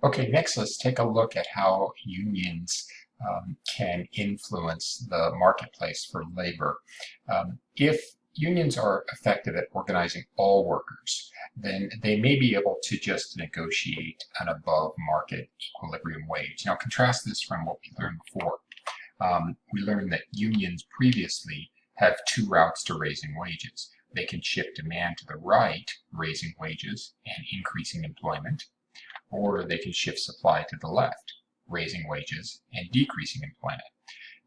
Okay, next let's take a look at how unions can influence the marketplace for labor. If unions are effective at organizing all workers, then they may be able to just negotiate an above market equilibrium wage. Now contrast this from what we learned before. We learned that unions previously have two routes to raising wages. They can shift demand to the right, raising wages and increasing employment, or they can shift supply to the left, raising wages and decreasing employment.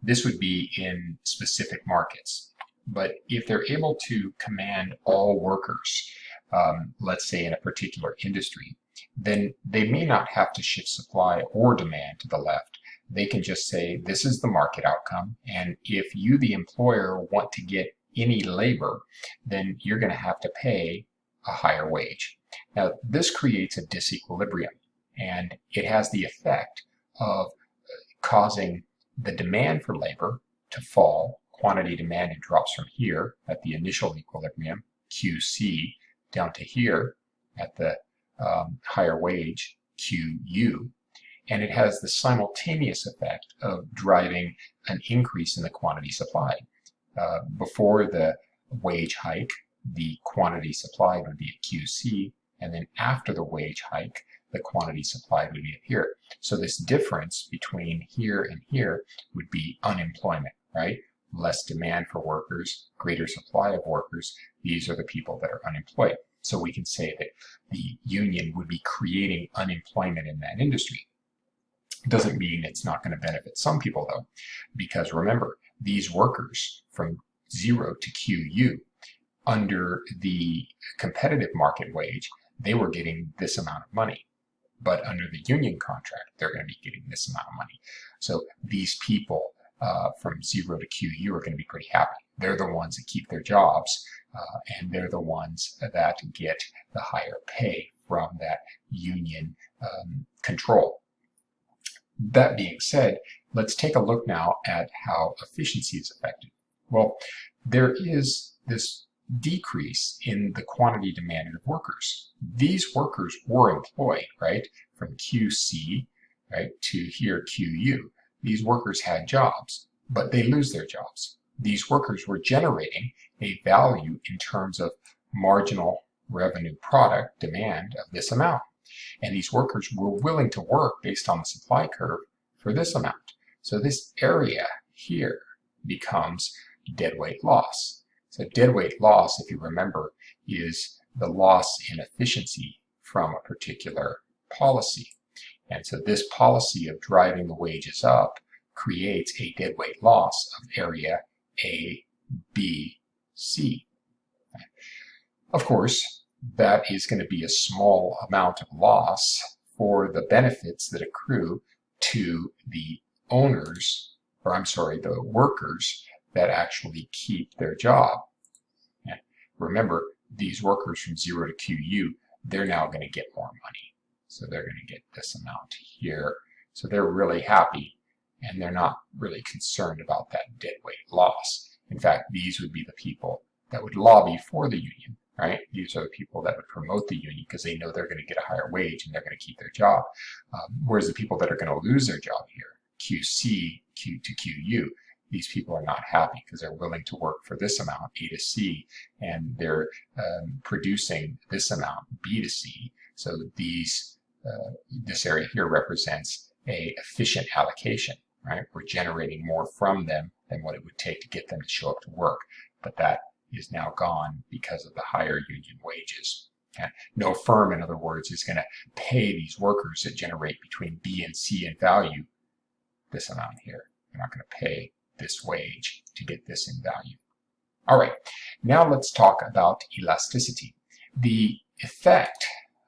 This would be in specific markets. But if they're able to command all workers, let's say in a particular industry, then they may not have to shift supply or demand to the left. They can just say, this is the market outcome, and if you, the employer, want to get any labor, then you're going to have to pay a higher wage. Now, this creates a disequilibrium, and it has the effect of causing the demand for labor to fall. Quantity demanded drops from here at the initial equilibrium, QC, down to here at the higher wage, QU, and it has the simultaneous effect of driving an increase in the quantity supplied. Before the wage hike, the quantity supplied would be at QC, and then after the wage hike, the quantity supplied would be up here. So this difference between here and here would be unemployment, right? Less demand for workers, greater supply of workers. These are the people that are unemployed. So we can say that the union would be creating unemployment in that industry. It doesn't mean it's not going to benefit some people though, because remember, these workers from 0 to QU, under the competitive market wage, they were getting this amount of money. But under the union contract, they're going to be getting this amount of money. So these people from 0 to QU are going to be pretty happy. They're the ones that keep their jobs, and they're the ones that get the higher pay from that union control. That being said, let's take a look now at how efficiency is affected. Well, there is this decrease in the quantity demanded of workers. These workers were employed, right, from QC, right, to here QU. These workers had jobs, but they lose their jobs. These workers were generating a value in terms of marginal revenue product demand of this amount. And these workers were willing to work based on the supply curve for this amount. So this area here becomes deadweight loss. So deadweight loss, if you remember, is the loss in efficiency from a particular policy. And so this policy of driving the wages up creates a deadweight loss of area A, B, C. Of course, that is going to be a small amount of loss for the benefits that accrue to the owners, or I'm sorry, the workers that actually keep their job. And remember, these workers from 0 to QU, they're now going to get more money. So they're going to get this amount here. So they're really happy, and they're not really concerned about that deadweight loss. In fact, these would be the people that would lobby for the union, right? These are the people that would promote the union because they know they're going to get a higher wage and they're going to keep their job. Whereas the people that are going to lose their job here, QC, Q to QU, these people are not happy because they're willing to work for this amount, A to C, and they're producing this amount, B to C. So these, this area here represents a efficient allocation, right? We're generating more from them than what it would take to get them to show up to work. But that is now gone because of the higher union wages. Okay? No firm, in other words, is going to pay these workers that generate between B and C in value this amount here. They're not going to pay this wage to get this in value. All right, now let's talk about elasticity. The effect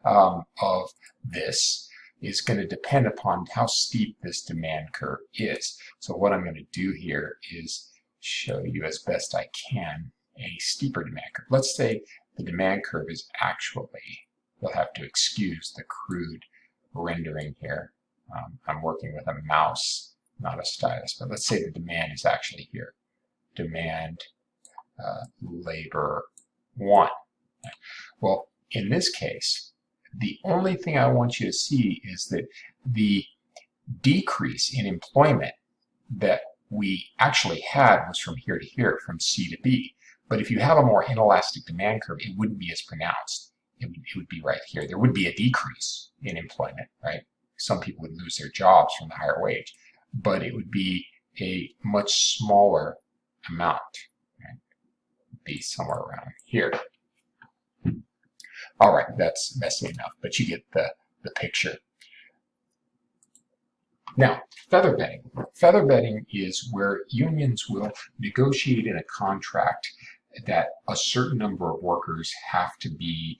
of this is going to depend upon how steep this demand curve is. So what I'm going to do here is show you as best I can a steeper demand curve. Let's say the demand curve is actually, you'll have to excuse the crude rendering here. I'm working with a mouse, not a stylus, but let's say the demand is actually here. Demand labor 1. Well, in this case, The only thing I want you to see is that the decrease in employment that we actually had was from here to here, from C to B. But if you have a more inelastic demand curve, it wouldn't be as pronounced. It would be right here. There would be a decrease in employment, right? Some people would lose their jobs from the higher wage, but it would be a much smaller amount, right? It would be somewhere around here. All right, that's messy enough, but you get the picture. Now, feather bedding. Feather bedding is where unions will negotiate in a contract that a certain number of workers have to be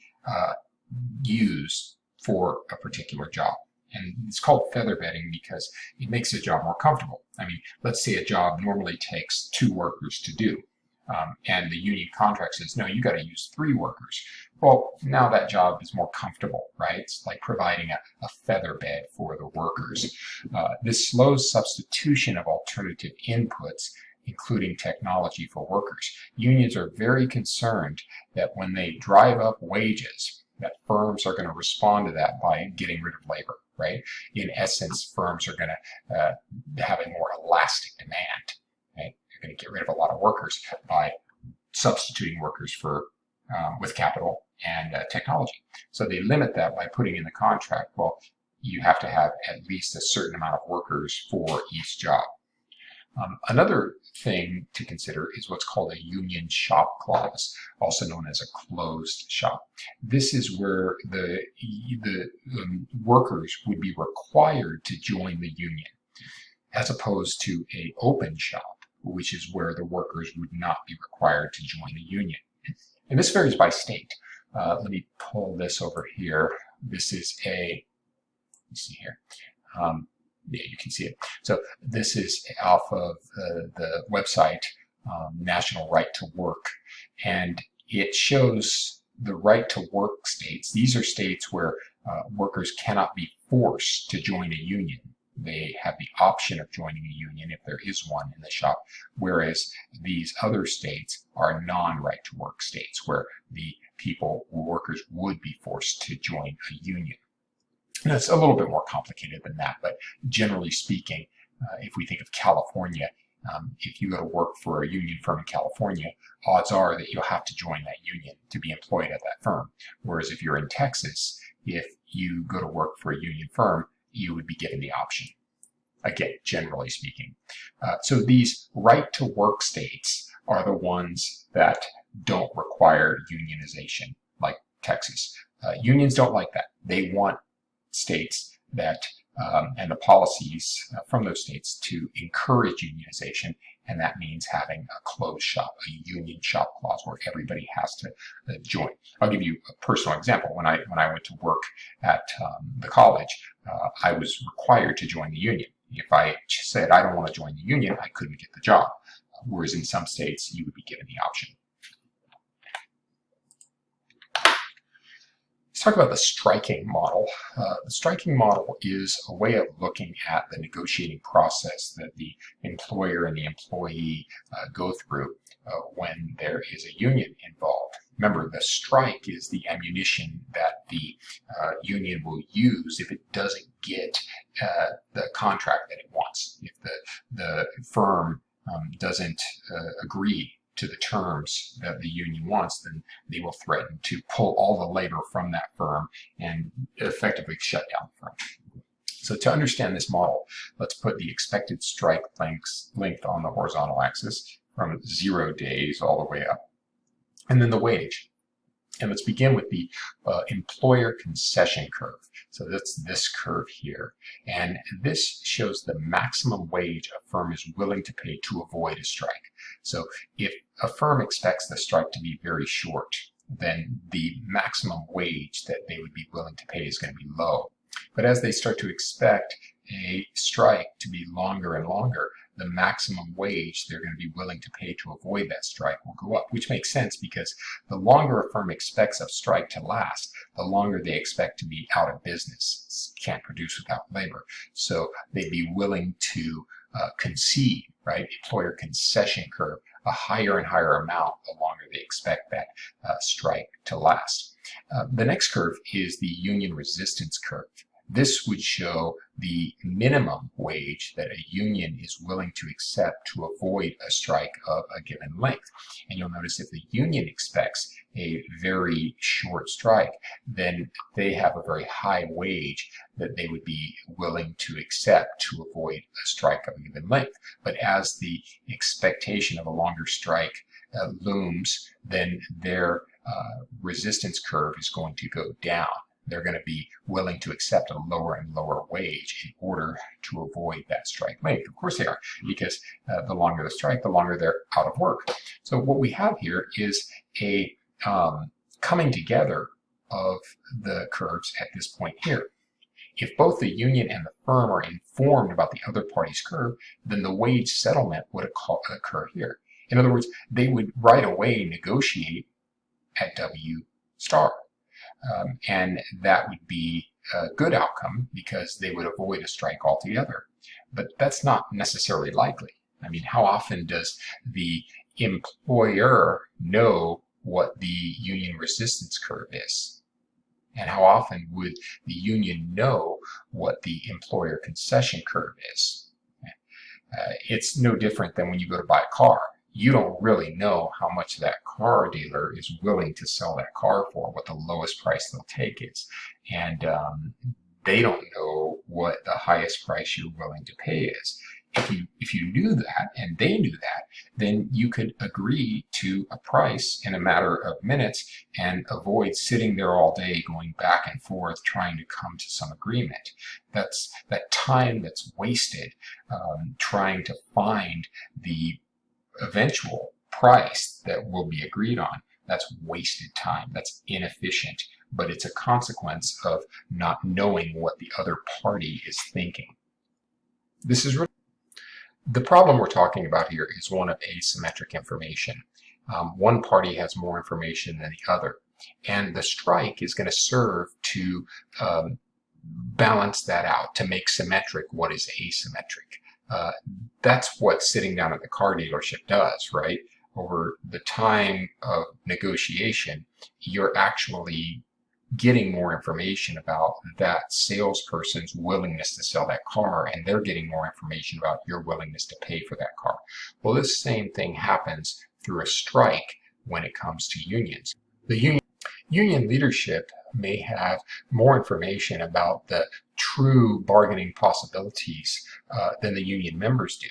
used for a particular job. And it's called feather bedding because it makes the job more comfortable. I mean, let's say a job normally takes 2 workers to do. And the union contract says, no, you got to use 3 workers. Well, now that job is more comfortable, right? It's like providing a feather bed for the workers. This slows substitution of alternative inputs, including technology for workers. Unions are very concerned that when they drive up wages, that firms are going to respond to that by getting rid of labor, right? In essence, firms are going to have a more elastic demand, right? They're going to get rid of a lot of workers by substituting workers for with capital and technology. So they limit that by putting in the contract, well, you have to have at least a certain amount of workers for each job. Another thing to consider is what's called a union shop clause, also known as a closed shop. This is where the workers would be required to join the union, as opposed to an open shop, which is where the workers would not be required to join the union. And this varies by state. Let me pull this over here. This is let's see here. Yeah, you can see it. So this is off of the website National Right to Work, and it shows the right to work states. These are states where workers cannot be forced to join a union. They have the option of joining a union if there is one in the shop, whereas these other states are non-right to work states where the workers would be forced to join a union. And it's a little bit more complicated than that, but generally speaking, if we think of California, if you go to work for a union firm in California, odds are that you'll have to join that union to be employed at that firm. Whereas if you're in Texas, if you go to work for a union firm, you would be given the option. Again, generally speaking. So these right to work states are the ones that don't require unionization, like Texas. Unions don't like that. They want states that and the policies from those states to encourage unionization, and that means having a closed shop, a union shop clause where everybody has to join. I'll give you a personal example. When I went to work at the college, I was required to join the union. If I said I don't want to join the union, I couldn't get the job. Whereas in some states, you would be given the option. Let's talk about the striking model. The striking model is a way of looking at the negotiating process that the employer and the employee go through when there is a union involved. Remember, the strike is the ammunition that the union will use if it doesn't get the contract that it wants. If the firm doesn't agree to the terms that the union wants, then they will threaten to pull all the labor from that firm and effectively shut down the firm. So to understand this model, let's put the expected strike length on the horizontal axis from 0 days all the way up, and then the wage. And let's begin with the employer concession curve. So that's this curve here. And this shows the maximum wage a firm is willing to pay to avoid a strike. So if a firm expects the strike to be very short, then the maximum wage that they would be willing to pay is going to be low. But as they start to expect a strike to be longer and longer, the maximum wage they're going to be willing to pay to avoid that strike will go up, which makes sense because the longer a firm expects a strike to last, the longer they expect to be out of business. Can't produce without labor. So they'd be willing to concede, right? Employer concession curve, a higher and higher amount the longer they expect that strike to last. The next curve is the union resistance curve. This would show the minimum wage that a union is willing to accept to avoid a strike of a given length. And you'll notice if the union expects a very short strike, then they have a very high wage that they would be willing to accept to avoid a strike of a given length. But as the expectation of a longer strike looms, then their resistance curve is going to go down. They're going to be willing to accept a lower and lower wage in order to avoid that strike length. Of course they are, because the longer the strike, the longer they're out of work. So what we have here is a coming together of the curves at this point here. If both the union and the firm are informed about the other party's curve, then the wage settlement would occur here. In other words, they would right away negotiate at W star. And that would be a good outcome because they would avoid a strike altogether. But that's not necessarily likely. I mean, how often does the employer know what the union resistance curve is? And how often would the union know what the employer concession curve is? It's no different than when you go to buy a car. You don't really know how much that car dealer is willing to sell that car for, what the lowest price they'll take is. And they don't know what the highest price you're willing to pay is. If you knew that and they knew that, then you could agree to a price in a matter of minutes and avoid sitting there all day going back and forth trying to come to some agreement. That's that time that's wasted trying to find the eventual price that will be agreed on. That's wasted time. That's inefficient, but it's a consequence of not knowing what the other party is thinking. This is the problem we're talking about here is one of asymmetric information. One party has more information than the other, and the strike is going to serve to balance that out, to make symmetric what is asymmetric. That's what sitting down at the car dealership does, right? Over the time of negotiation, you're actually getting more information about that salesperson's willingness to sell that car, and they're getting more information about your willingness to pay for that car. Well, this same thing happens through a strike when it comes to unions. The union leadership may have more information about the true bargaining possibilities than the union members do.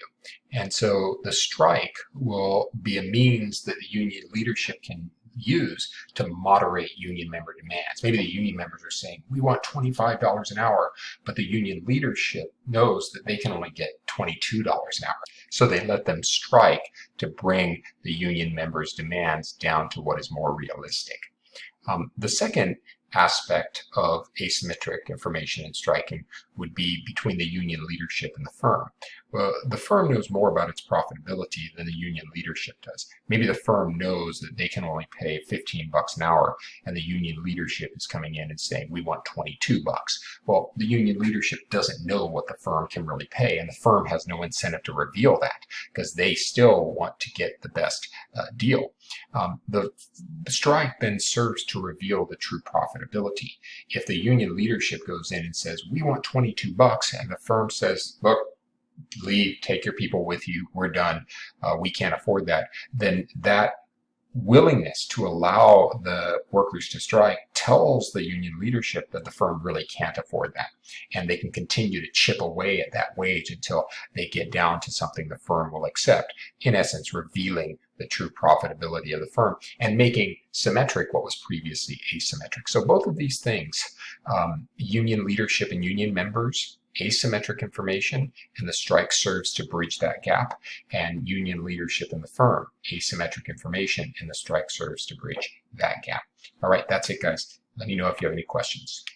And so the strike will be a means that the union leadership can use to moderate union member demands. Maybe the union members are saying, we want $25 an hour, but the union leadership knows that they can only get $22 an hour. So they let them strike to bring the union members' demands down to what is more realistic. The second aspect of asymmetric information and striking would be between the union leadership and the firm. Well, the firm knows more about its profitability than the union leadership does. Maybe the firm knows that they can only pay $15 an hour, and the union leadership is coming in and saying, we want $22. Well, the union leadership doesn't know what the firm can really pay, and the firm has no incentive to reveal that because they still want to get the best deal. The strike then serves to reveal the true profitability. If the union leadership goes in and says, we want $22, and the firm says, look, leave, take your people with you, we're done, we can't afford that, then that willingness to allow the workers to strike tells the union leadership that the firm really can't afford that. And they can continue to chip away at that wage until they get down to something the firm will accept, in essence revealing the true profitability of the firm and making symmetric what was previously asymmetric. So both of these things, union leadership and union members, asymmetric information, and the strike serves to bridge that gap, and union leadership in the firm, asymmetric information, and the strike serves to bridge that gap. All right, that's it, guys. Let me know if you have any questions.